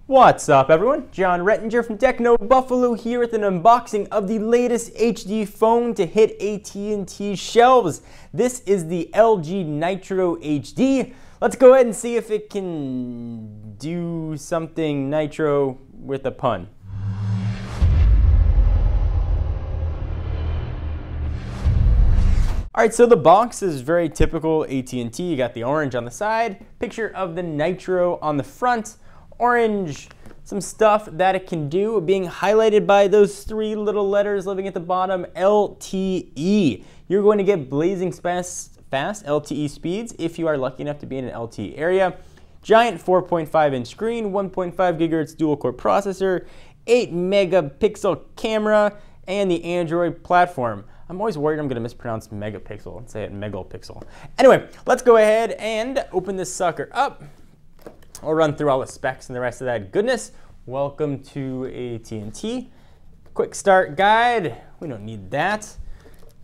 What's up, everyone? John Rettinger from Techno Buffalo here with an unboxing of the latest HD phone to hit AT&T shelves. This is the LG Nitro HD. Let's go ahead and see if it can do something nitro with a pun. All right, so the box is very typical AT&T. You got the orange on the side, picture of the Nitro on the front, orange, some stuff that it can do, being highlighted by those three little letters living at the bottom, LTE. You're going to get blazing fast LTE speeds if you are lucky enough to be in an LTE area. Giant 4.5-inch screen, 1.5 gigahertz dual-core processor, 8 megapixel camera, and the Android platform. I'm always worried I'm going to mispronounce megapixel and say it megapixel. Anyway, let's go ahead and open this sucker up. I'll run through all the specs and the rest of that goodness. Welcome to AT&T. Quick start guide. We don't need that.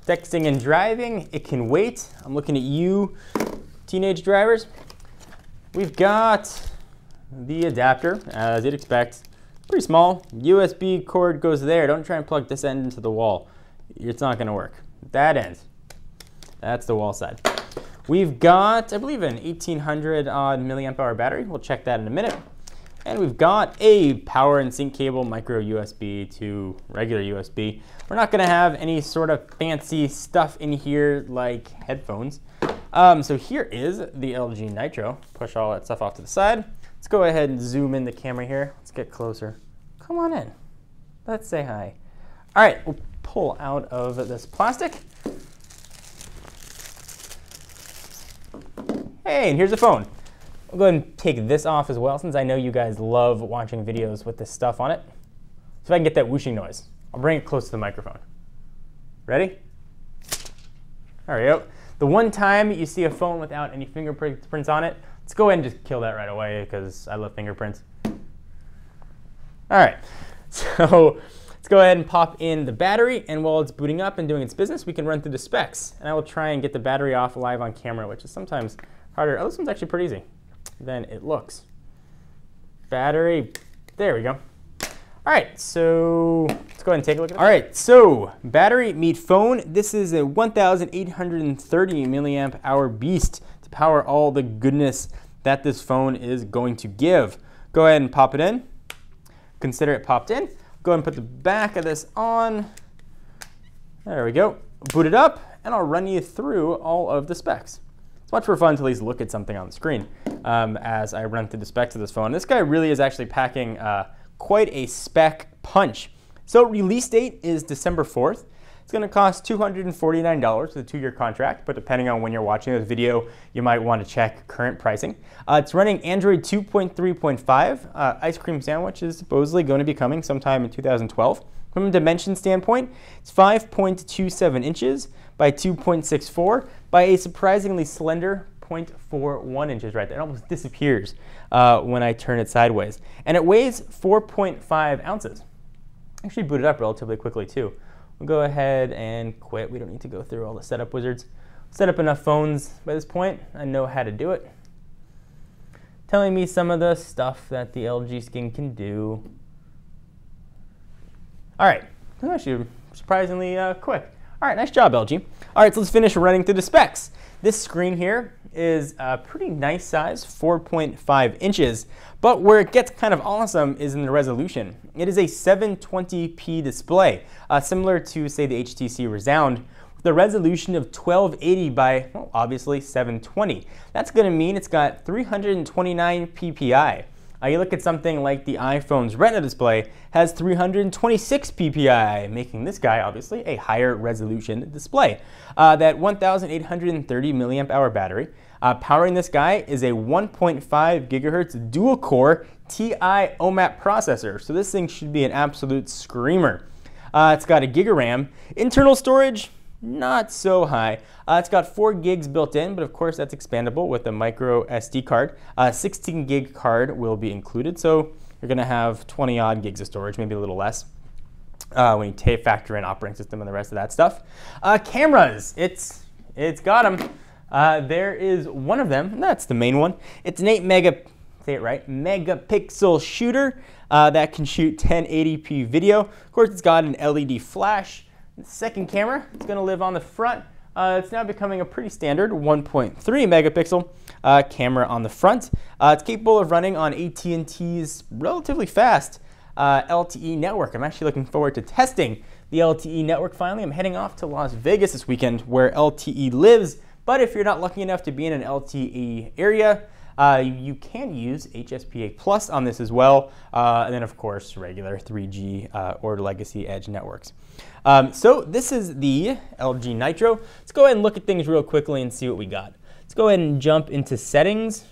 Texting and driving, it can wait. I'm looking at you, teenage drivers. We've got the adapter, as you'd expect. Pretty small. USB cord goes there. Don't try and plug this end into the wall. It's not going to work. That end. That's the wall side. We've got, I believe, an 1800 odd milliamp hour battery. We'll check that in a minute. And we've got a power and sync cable, micro USB to regular USB. We're not going to have any sort of fancy stuff in here like headphones. So here is the LG Nitro. Push all that stuff off to the side. Let's go ahead and zoom in the camera here. Let's get closer. Come on in. Let's say hi. All right, we'll pull out of this plastic. Hey, and here's the phone. I'll go ahead and take this off as well, since I know you guys love watching videos with this stuff on it. So if I can get that whooshing noise, I'll bring it close to the microphone. Ready? There we go. The one time you see a phone without any fingerprints on it, let's go ahead and just kill that right away, because I love fingerprints. All right, so let's go ahead and pop in the battery, and while it's booting up and doing its business, we can run through the specs. And I will try and get the battery off live on camera, which is sometimes harder. Oh, this one's actually pretty easy than it looks. Battery, there we go. All right, so let's go ahead and take a look at it. All right, so battery meet phone. This is a 1,830 milliamp hour beast to power all the goodness that this phone is going to give. Go ahead and pop it in. Consider it popped in. Go ahead and put the back of this on. There we go. Boot it up, and I'll run you through all of the specs. It's much more fun to at least look at something on the screen as I run through the specs of this phone. This guy really is actually packing quite a spec punch. So release date is December 4th. It's going to cost $249 with a 2-year contract, but depending on when you're watching this video, you might want to check current pricing. It's running Android 2.3.5. Ice Cream Sandwich is supposedly going to be coming sometime in 2012. From a dimension standpoint, it's 5.27 inches by 2.64 by a surprisingly slender 0.41 inches right there. It almost disappears when I turn it sideways. And it weighs 4.5 ounces. Actually booted up relatively quickly too. We'll go ahead and quit. We don't need to go through all the setup wizards. Set up enough phones by this point. I know how to do it. Telling me some of the stuff that the LG skin can do. All right, actually surprisingly quick. All right, nice job, LG. All right, so let's finish running through the specs. This screen here is a pretty nice size, 4.5 inches, but where it gets kind of awesome is in the resolution. It is a 720p display, similar to, say, the HTC Resound, with a resolution of 1280 by, well, obviously 720. That's going to mean it's got 329 ppi. You look at something like the iPhone's Retina display has 326 ppi, making this guy obviously a higher resolution display. That 1,830 milliamp hour battery powering this guy is a 1.5 gigahertz dual core Ti OMAP processor. So this thing should be an absolute screamer. It's got a gig of RAM. Internal storage, not so high. It's got 4 gigs built in, but of course that's expandable with a micro SD card. 16 gig card will be included, so you're going to have 20 odd gigs of storage, maybe a little less when you factor in operating system and the rest of that stuff. Cameras, it's got them. There is one of them, and that's the main one. It's an 8 say it right, megapixel shooter that can shoot 1080p video. Of course, it's got an LED flash. The second camera, it's going to live on the front. It's now becoming a pretty standard 1.3 megapixel camera on the front. It's capable of running on AT&T's relatively fast LTE network. I'm actually looking forward to testing the LTE network finally. I'm heading off to Las Vegas this weekend where LTE lives, but if you're not lucky enough to be in an LTE area, you can use HSPA Plus on this as well, and then of course regular 3G or legacy edge networks. So this is the LG Nitro. Let's go ahead and look at things real quickly and see what we got. Let's go ahead and jump into settings.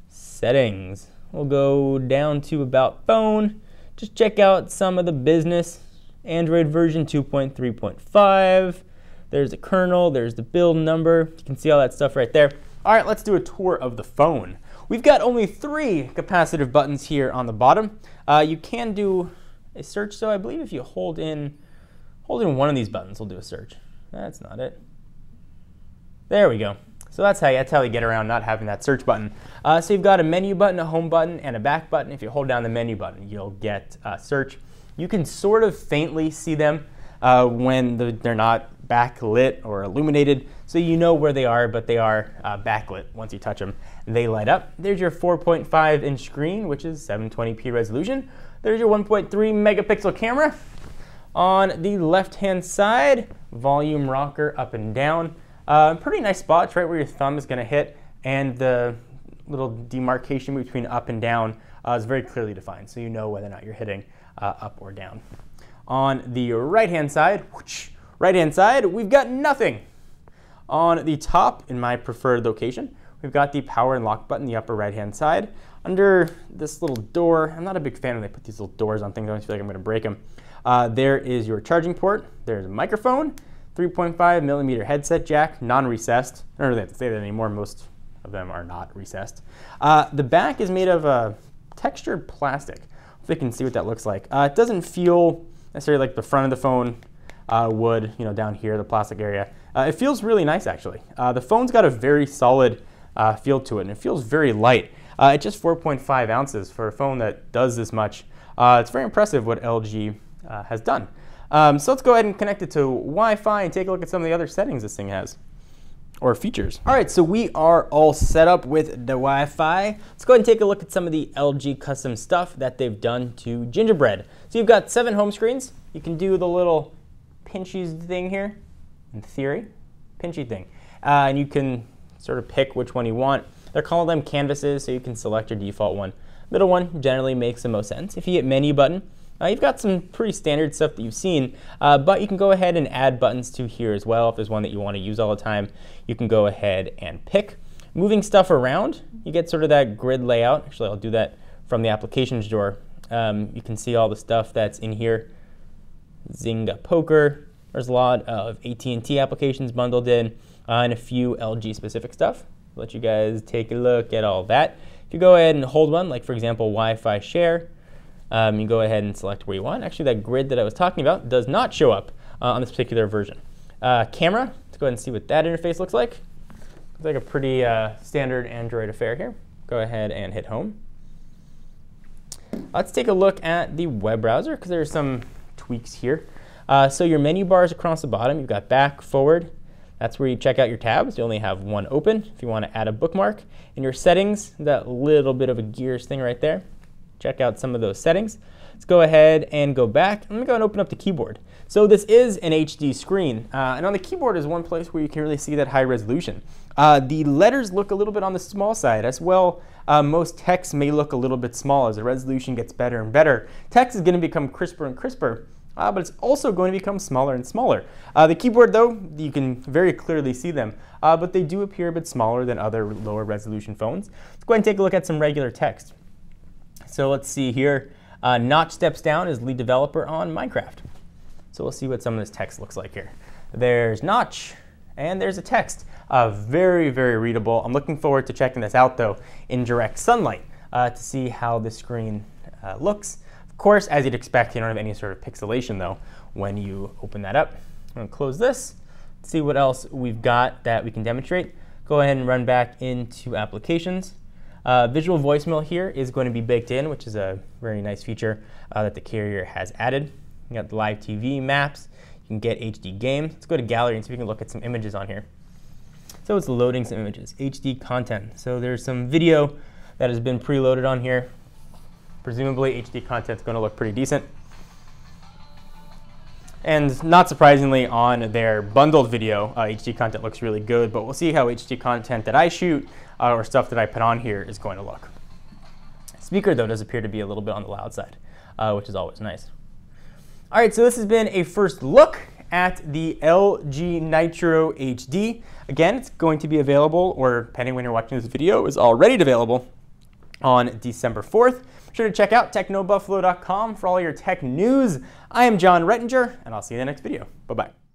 Settings. We'll go down to about phone. Just check out some of the business. Android version 2.3.5. There's the kernel, there's the build number. You can see all that stuff right there. All right, let's do a tour of the phone. We've got only 3 capacitive buttons here on the bottom. You can do a search, so I believe if you hold in one of these buttons, we'll do a search. That's not it. There we go. So that's how you get around not having that search button. So you've got a menu button, a home button, and a back button. If you hold down the menu button, you'll get search. You can sort of faintly see them when they're not backlit or illuminated, so you know where they are, but they are backlit. Once you touch them, they light up. There's your 4.5-inch screen, which is 720p resolution. There's your 1.3 megapixel camera. On the left-hand side, volume rocker up and down. Pretty nice spots right where your thumb is going to hit, and the little demarcation between up and down is very clearly defined, so you know whether or not you're hitting up or down. On the right-hand side, we've got nothing. On the top, in my preferred location, we've got the power and lock button, the upper right-hand side. Under this little door, I'm not a big fan when they put these little doors on things. I always feel like I'm going to break them. There is your charging port. There's a microphone, 3.5mm headset jack, non-recessed. I don't really have to say that anymore. Most of them are not recessed. The back is made of textured plastic. If you can see what that looks like. It doesn't feel necessarily like the front of the phone would, down here, the plastic area. It feels really nice, actually. The phone's got a very solid feel to it, and it feels very light. It's just 4.5 ounces for a phone that does this much. It's very impressive what LG has done. So let's go ahead and connect it to Wi-Fi and take a look at some of the other settings this thing has, or features. All right, so we are all set up with the Wi-Fi. Let's go ahead and take a look at some of the LG custom stuff that they've done to Gingerbread. So you've got 7 home screens. You can do the little pinchy thing here, in theory, pinchy thing. And you can sort of pick which one you want. They're calling them canvases, so you can select your default one. Middle one generally makes the most sense. If you hit menu button, you've got some pretty standard stuff that you've seen, but you can go ahead and add buttons to here as well. If there's one that you want to use all the time, you can go ahead and pick. Moving stuff around, you get sort of that grid layout. Actually, I'll do that from the applications drawer. You can see all the stuff that's in here. Zynga Poker. There's a lot of AT&T applications bundled in, and a few LG specific stuff. I'll let you guys take a look at all that. If you go ahead and hold one, like for example, Wi-Fi share, you go ahead and select where you want. Actually, that grid that I was talking about does not show up on this particular version. Camera, let's go ahead and see what that interface looks like. Looks like a pretty standard Android affair here. Go ahead and hit home. Let's take a look at the web browser, because there are some tweaks here. So your menu bars across the bottom, you've got back, forward. That's where you check out your tabs. You only have one open if you want to add a bookmark. In your settings, that little bit of a gears thing right there. Check out some of those settings. Let's go ahead and go back. I'm going to go and open up the keyboard. So this is an HD screen, and on the keyboard is one place where you can really see that high resolution. The letters look a little bit on the small side as well. Most text may look a little bit small as the resolution gets better and better. Text is going to become crisper and crisper, but it's also going to become smaller and smaller. The keyboard, though, you can very clearly see them, but they do appear a bit smaller than other lower resolution phones. Let's go ahead and take a look at some regular text. So let's see here. Notch steps down as lead developer on Minecraft. So we'll see what some of this text looks like here. There's Notch, and there's a text. Very, very readable. I'm looking forward to checking this out, though, in direct sunlight to see how the screen looks. Of course, as you'd expect, you don't have any sort of pixelation, though, when you open that up. I'm going to close this, see what else we've got that we can demonstrate. Go ahead and run back into applications. Visual voicemail here is going to be baked in, which is a very nice feature that the carrier has added. You got the live TV, maps. You can get HD games. Let's go to gallery and see if we can look at some images on here. So it's loading some images, HD content. So there's some video that has been preloaded on here. Presumably HD content is going to look pretty decent. And not surprisingly, on their bundled video, HD content looks really good, but we'll see how HD content that I shoot or stuff that I put on here is going to look. Speaker, though, does appear to be a little bit on the loud side, which is always nice. All right, so this has been a first look at the LG Nitro HD. Again, it's going to be available, or depending when you're watching this video, is already available on December 4th. Be sure to check out technobuffalo.com for all your tech news. I am John Rettinger, and I'll see you in the next video. Bye-bye.